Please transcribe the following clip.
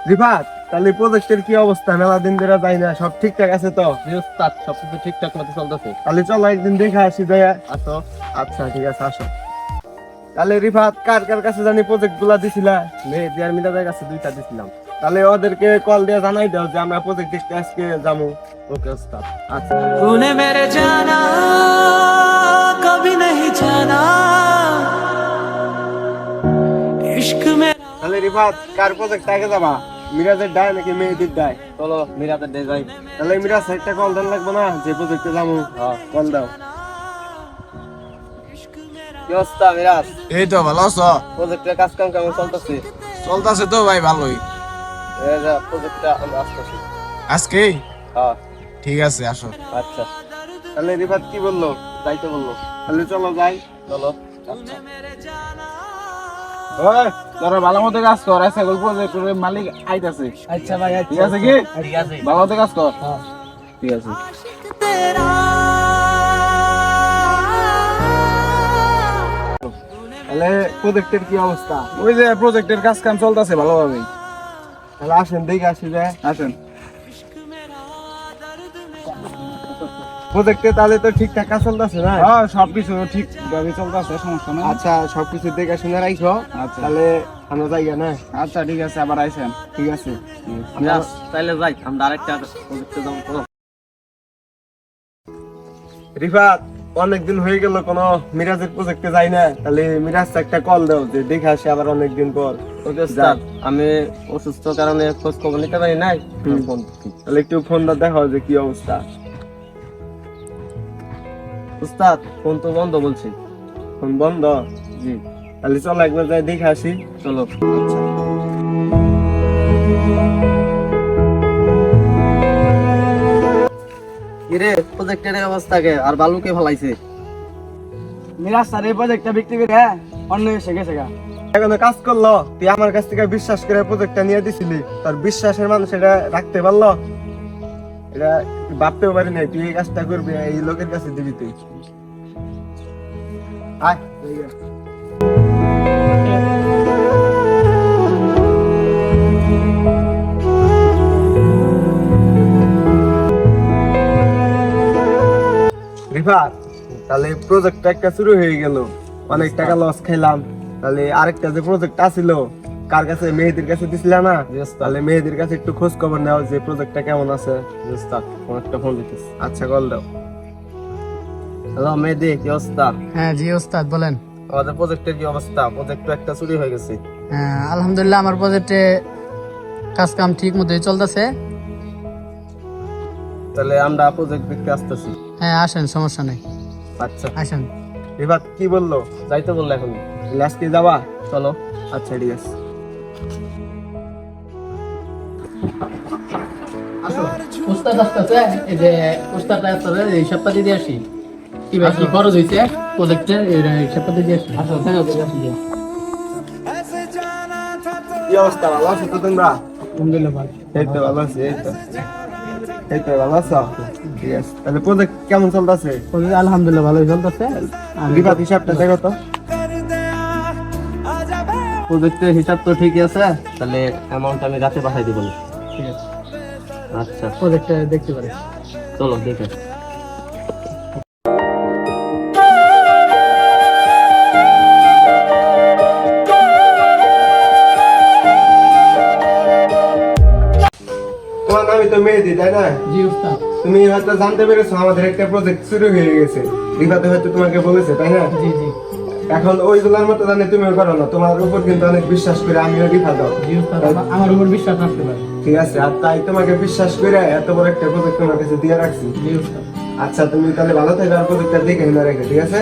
রিফাত, তাহলে প্রজেক্টের কি অবস্থা? মেলা দিন ধরে যাই না, সব ঠিকঠাক আছে তো? উস্তাদ সবকিছু ঠিকঠাক মতো চলতেছে। তাহলে চলো একদিন দেখে আসি যাই। আসো। আচ্ছা ঠিক আছে, আসো। তাহলে রিফাত, কার কার কাছে জানি প্রজেক্ট গুলা দিছিলা? মেহেদি আর মিরাজের কাছে 2টা দিছিলাম। তাহলে ওদেরকে কল দিয়ে জানাই দাও যে আমরা প্রজেক্ট দেখতে আজকে যাবো। ওকে উস্তাদ। আচ্ছা। तूने मेरे जाना कभी नहीं जाना इश्क में। তাহলে রিফাত, কার প্রজেক্ট আগে যাবা? মিরাজের ডায় নাকি মেহেদির ডায়? চলো মিরাজের ডে যাই। তাহলে মিরাজ একটা কল দেন লাগবে না যে প্রজেক্টে যাবো? হ্যাঁ। কল দাও। কি অবস্থা মিরাজ? এই তো ভালো আছো? প্রজেক্টের কাজ কাম কেমন চলতেছে? চলতেছে তো ভাই ভালোই। এই যে প্রজেক্টটা আমরা আসতেছি। আজকে হ্যাঁ ঠিক আছে, আসো। আচ্ছা। তাহলে রিফাত কি বললো? যাইতে বললো। তাহলে চলো যাই। চলো। আচ্ছা। ওই তোরা ভালো মতো কাজ কর, আজকে প্রজেক্টের মালিক আইতাছে। আচ্ছা ভাই ঠিক আছে কি? ঠিক আছে। ভালো মতো কাজ কর। ঠিক আছে। तेरा তাহলে প্রজেক্টের কি অবস্থা? ওই যে প্রজেক্টের কাজ কাম চলতেছে ভালোভাবেই। তাহলে আসেন দেখে আসি যায়। আসেন। প্রজেক্টে তাহলে তো ঠিকঠাক কাজ চলতেছে না? হ্যাঁ সবকিছু ঠিকভাবে চলতেছে, সমস্যা নেই। আচ্ছা, সবকিছু দেখে শুনে রাখো। আচ্ছা। তাহলে আমরা যাই না? আচ্ছা ঠিক আছে, আবার আইসেন। ঠিক আছে। মিরাজ তাইলে যাই, আমরা আরেকটা প্রজেক্টে যাবো। চলো। রিফাত, অনেকদিন হয়ে গেল কোনো মিরাজের প্রজেক্টে যাই না। তাহলে মিরাজ একটা কল দাও যে দেখে আসি আবার অনেকদিন পর। ওকে উস্তাদ, আমি অসুস্থ কারণে খোঁজ খবর নিতে পারি নাই। ফোন দিচ্ছি। তাহলে একটু ফোনটা দেখাও যে কি অবস্থা। উস্তাদ ফোন তো বন্ধ বলছি। ফোন বন্ধ? জি। তাহলে চলো একবার যাই দেখে আসি। চলো। আচ্ছা। কিরে প্রজেক্টের অবস্থা কে আর বালুকে ফলাইছে? মিরাজ স্যার এই প্রজেক্টটা বিক্রি করে অন্য এসে গেছে গা। এখন কাজ করলো, তুই আমার কাছ থেকে বিশ্বাস করে প্রজেক্টটা নিয়ে দিছিলি, তোর বিশ্বাসের মানুষ এটা রাখতে পারলো? এটা ভাবতেও পারি নাই তুই এই কাজটা করবি, এই লোকের কাছে দিবি তুই। আয়। রিফাত, তাহলে প্রজেক্টটা একটা শুরু হয়ে গেল, অনেক টাকা লস খাইলাম। তাহলে আরেকটা যে প্রজেক্ট আছিল, কার কাছে? মেহেদির কাছে দিছিল না? তাহলে মেহেদির কাছে একটু খোঁজ খবর নাও যে প্রজেক্টটা কেমন আছে। উস্তাদ ফোন একটা ফোন দিতেছি। আচ্ছা, কল দাও। হ্যালো মেহেদি, কি অবস্থা? হ্যাঁ জি ওস্তাদ বলেন। আমাদের প্রজেক্টের কি অবস্থা? প্রজেক্ট তো একটা চুরি হয়ে গেছে। হ্যাঁ আলহামদুলিল্লাহ আমার প্রজেক্টে কাজ কাম ঠিক মতোই চলতেছে। তাহলে আমরা প্রজেক্ট দেখতে আসতেছি। হ্যাঁ আসেন, সমস্যা নেই, আচ্ছা। আসেন। রিফাত কি বললো? যাইতে বললো এখন। তাহলে আজকে যাবা? চলো। আচ্ছা ঠিক আছে। উস্তাদ আসতেছে, এই যে উস্তাদটা আসতেছে, এই সপ্তাহ দিয়ে আসি। কি ভাই কি খরচ হইছে প্রজেক্টে, এই সপ্তাহ দিয়ে আসি। আসো আসি। কি অবস্থা? ভালো আছো তো তোমরা? আলহামদুলিল্লাহ ভালো। এই তো ভালো আছি। এই তো ভালো আছো? ঠিক আছে। তাহলে প্রজেক্ট কেমন চলতেছে? প্রজেক্ট আলহামদুলিল্লাহ ভালোই চলতেছে। রিফাত, হিসাবটা দেখো তো। প্রজেক্টের হিসাব তো ঠিকই আছে, তাহলে অ্যামাউন্ট আমি রাতে পাঠাই দিব। ঠিক আছে, আচ্ছা প্রজেক্টটা দেখতে পারি। চলো দেখে। তোমার নামই তো মেহেদি, তাই না? জি উস্তাদ। তুমি হয়তো জানতে পেরেছো আমাদের একটা প্রজেক্ট শুরু হয়ে গেছে। রিফাতে হয়তো তোমাকে বলেছে, তাই না? জি জি এখন ওইগুলোর মতো জানে তুমিও করো না, তোমার উপর কিন্তু অনেক বিশ্বাস করে আমিও রিফা দাও। জি উস্তাদ, আমার উপর বিশ্বাস রাখতে পারে। ঠিক আছে, আর তাই তোমাকে বিশ্বাস করে এত বড় একটা প্রজেক্ট তোমার কাছে দিয়ে রাখছি। জি উস্তাদ। আচ্ছা, তুমি তাহলে ভালো থাকবে, আর প্রজেক্টটা দেখে না রেখে, ঠিক আছে?